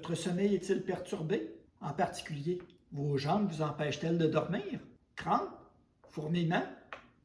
Votre sommeil est-il perturbé? En particulier, vos jambes vous empêchent-elles de dormir? Crampes? Fourmillements?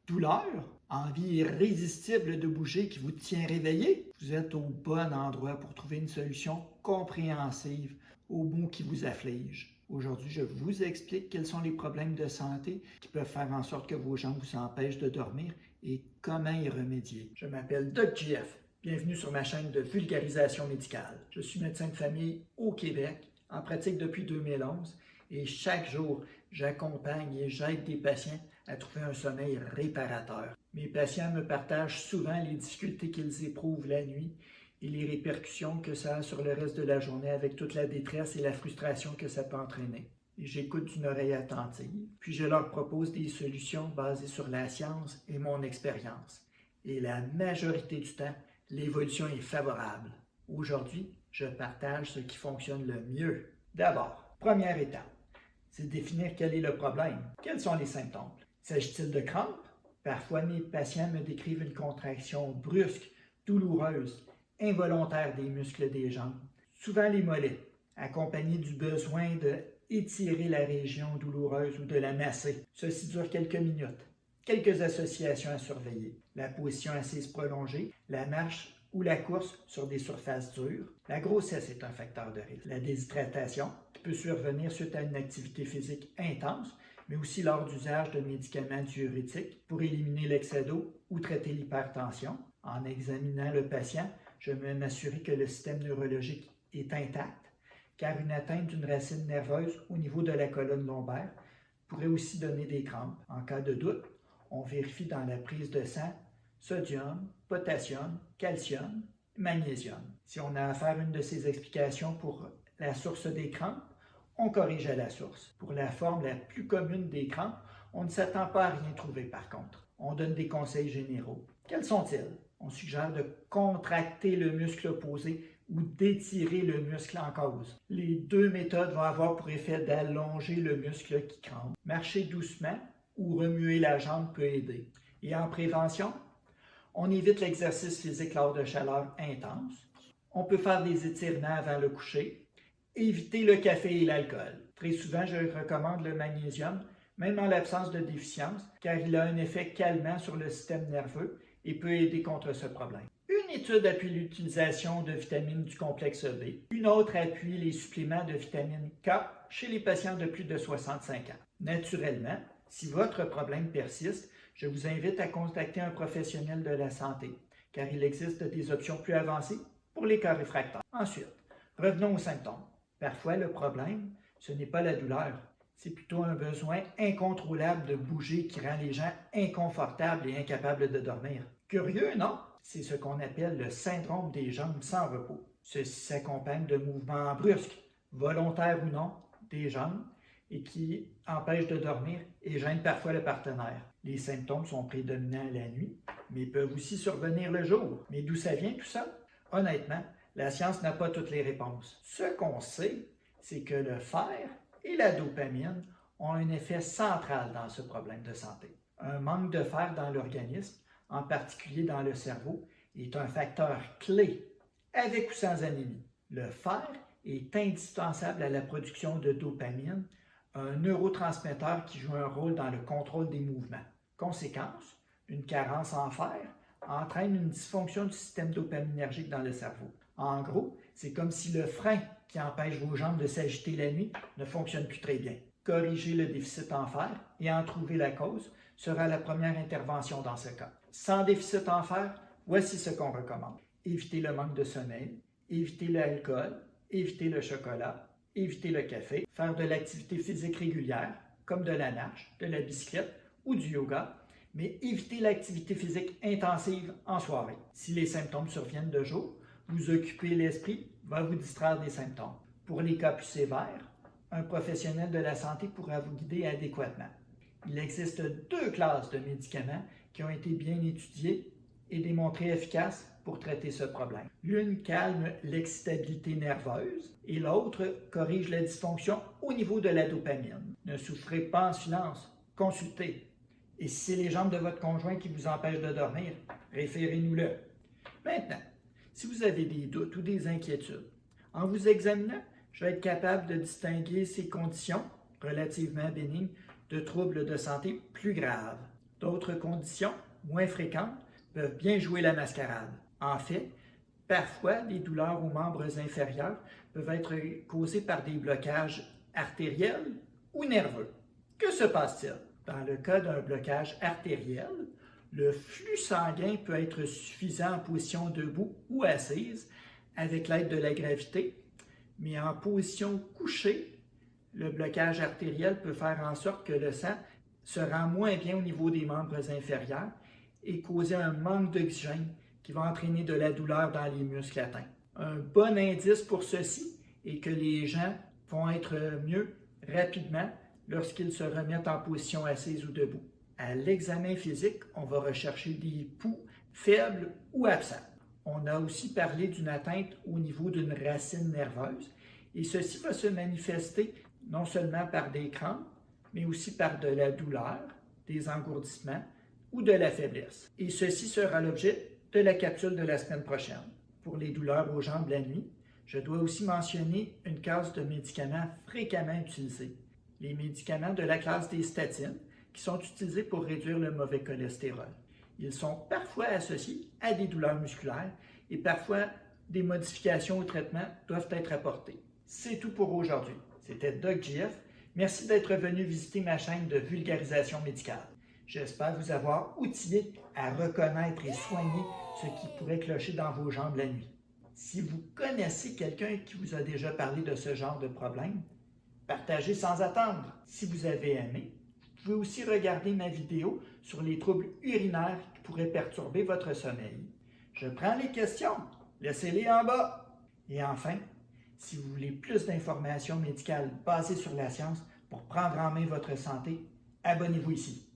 Douleurs? Envie irrésistible de bouger qui vous tient réveillé? Vous êtes au bon endroit pour trouver une solution compréhensive aux maux qui vous affligent. Aujourd'hui, je vous explique quels sont les problèmes de santé qui peuvent faire en sorte que vos jambes vous empêchent de dormir et comment y remédier. Je m'appelle Doc GF. Bienvenue sur ma chaîne de vulgarisation médicale. Je suis médecin de famille au Québec, en pratique depuis 2011, et chaque jour, j'accompagne et j'aide des patients à trouver un sommeil réparateur. Mes patients me partagent souvent les difficultés qu'ils éprouvent la nuit et les répercussions que ça a sur le reste de la journée avec toute la détresse et la frustration que ça peut entraîner. Et j'écoute d'une oreille attentive, puis je leur propose des solutions basées sur la science et mon expérience. Et la majorité du temps, l'évolution est favorable. Aujourd'hui, je partage ce qui fonctionne le mieux. D'abord, première étape, c'est définir quel est le problème. Quels sont les symptômes? S'agit-il de crampes? Parfois, mes patients me décrivent une contraction brusque, douloureuse, involontaire des muscles des jambes, souvent les mollets, accompagnés du besoin d'étirer la région douloureuse ou de la masser. Ceci dure quelques minutes. Quelques associations à surveiller. La position assise prolongée, la marche ou la course sur des surfaces dures. La grossesse est un facteur de risque. La déshydratation, qui peut survenir suite à une activité physique intense, mais aussi lors d'usage de médicaments diurétiques pour éliminer l'excès d'eau ou traiter l'hypertension. En examinant le patient, je vais m'assurer que le système neurologique est intact, car une atteinte d'une racine nerveuse au niveau de la colonne lombaire pourrait aussi donner des crampes. En cas de doute, on vérifie dans la prise de sang sodium, potassium, calcium, magnésium. Si on a affaire à une de ces explications pour la source des crampes, on corrige à la source. Pour la forme la plus commune des crampes, on ne s'attend pas à rien trouver par contre. On donne des conseils généraux. Quels sont-ils? On suggère de contracter le muscle opposé ou d'étirer le muscle en cause. Les deux méthodes vont avoir pour effet d'allonger le muscle qui crampe. Marcher doucement ou remuer la jambe peut aider. Et en prévention, on évite l'exercice physique lors de chaleur intense. On peut faire des étirements avant le coucher. Éviter le café et l'alcool. Très souvent, je recommande le magnésium, même en l'absence de déficience, car il a un effet calmant sur le système nerveux et peut aider contre ce problème. Une étude appuie l'utilisation de vitamines du complexe B. Une autre appuie les suppléments de vitamine K chez les patients de plus de 65 ans. Naturellement, si votre problème persiste, je vous invite à contacter un professionnel de la santé, car il existe des options plus avancées pour les cas réfractaires. Ensuite, revenons aux symptômes. Parfois, le problème, ce n'est pas la douleur, c'est plutôt un besoin incontrôlable de bouger qui rend les gens inconfortables et incapables de dormir. Curieux, non? C'est ce qu'on appelle le syndrome des jambes sans repos. Ceci s'accompagne de mouvements brusques, volontaires ou non, des jambes, et qui empêchent de dormir et gênent parfois le partenaire. Les symptômes sont prédominants la nuit, mais peuvent aussi survenir le jour. Mais d'où ça vient tout ça? Honnêtement, la science n'a pas toutes les réponses. Ce qu'on sait, c'est que le fer et la dopamine ont un effet central dans ce problème de santé. Un manque de fer dans l'organisme, en particulier dans le cerveau, est un facteur clé, avec ou sans anémie. Le fer est indispensable à la production de dopamine, un neurotransmetteur qui joue un rôle dans le contrôle des mouvements. Conséquence, une carence en fer entraîne une dysfonction du système dopaminergique dans le cerveau. En gros, c'est comme si le frein qui empêche vos jambes de s'agiter la nuit ne fonctionne plus très bien. Corriger le déficit en fer et en trouver la cause sera la première intervention dans ce cas. Sans déficit en fer, voici ce qu'on recommande. Éviter le manque de sommeil, éviter l'alcool, éviter le chocolat, éviter le café, faire de l'activité physique régulière, comme de la marche, de la bicyclette ou du yoga, mais éviter l'activité physique intensive en soirée. Si les symptômes surviennent de jour, vous occuper l'esprit va vous distraire des symptômes. Pour les cas plus sévères, un professionnel de la santé pourra vous guider adéquatement. Il existe deux classes de médicaments qui ont été bien étudiées et démontrées efficaces pour traiter ce problème. L'une calme l'excitabilité nerveuse et l'autre corrige la dysfonction au niveau de la dopamine. Ne souffrez pas en silence, consultez. Et si c'est les jambes de votre conjoint qui vous empêchent de dormir, référez-nous-le. Maintenant, si vous avez des doutes ou des inquiétudes, en vous examinant, je vais être capable de distinguer ces conditions relativement bénignes de troubles de santé plus graves. D'autres conditions, moins fréquentes, peuvent bien jouer la mascarade. En fait, parfois, les douleurs aux membres inférieurs peuvent être causées par des blocages artériels ou nerveux. Que se passe-t-il? Dans le cas d'un blocage artériel, le flux sanguin peut être suffisant en position debout ou assise avec l'aide de la gravité, mais en position couchée, le blocage artériel peut faire en sorte que le sang se rend moins bien au niveau des membres inférieurs et causer un manque d'oxygène qui va entraîner de la douleur dans les muscles atteints. Un bon indice pour ceci est que les gens vont être mieux rapidement lorsqu'ils se remettent en position assise ou debout. À l'examen physique, on va rechercher des pouls faibles ou absents. On a aussi parlé d'une atteinte au niveau d'une racine nerveuse et ceci va se manifester non seulement par des crampes, mais aussi par de la douleur, des engourdissements ou de la faiblesse. Et ceci sera l'objet de la capsule de la semaine prochaine. Pour les douleurs aux jambes la nuit, je dois aussi mentionner une classe de médicaments fréquemment utilisés. Les médicaments de la classe des statines, qui sont utilisés pour réduire le mauvais cholestérol. Ils sont parfois associés à des douleurs musculaires et parfois des modifications au traitement doivent être apportées. C'est tout pour aujourd'hui. C'était Doc GF. Merci d'être venu visiter ma chaîne de vulgarisation médicale. J'espère vous avoir outillé à reconnaître et soigner ce qui pourrait clocher dans vos jambes la nuit. Si vous connaissez quelqu'un qui vous a déjà parlé de ce genre de problème, partagez sans attendre. Si vous avez aimé, vous pouvez aussi regarder ma vidéo sur les troubles urinaires qui pourraient perturber votre sommeil. Je prends les questions, laissez-les en bas. Et enfin, si vous voulez plus d'informations médicales basées sur la science pour prendre en main votre santé, abonnez-vous ici.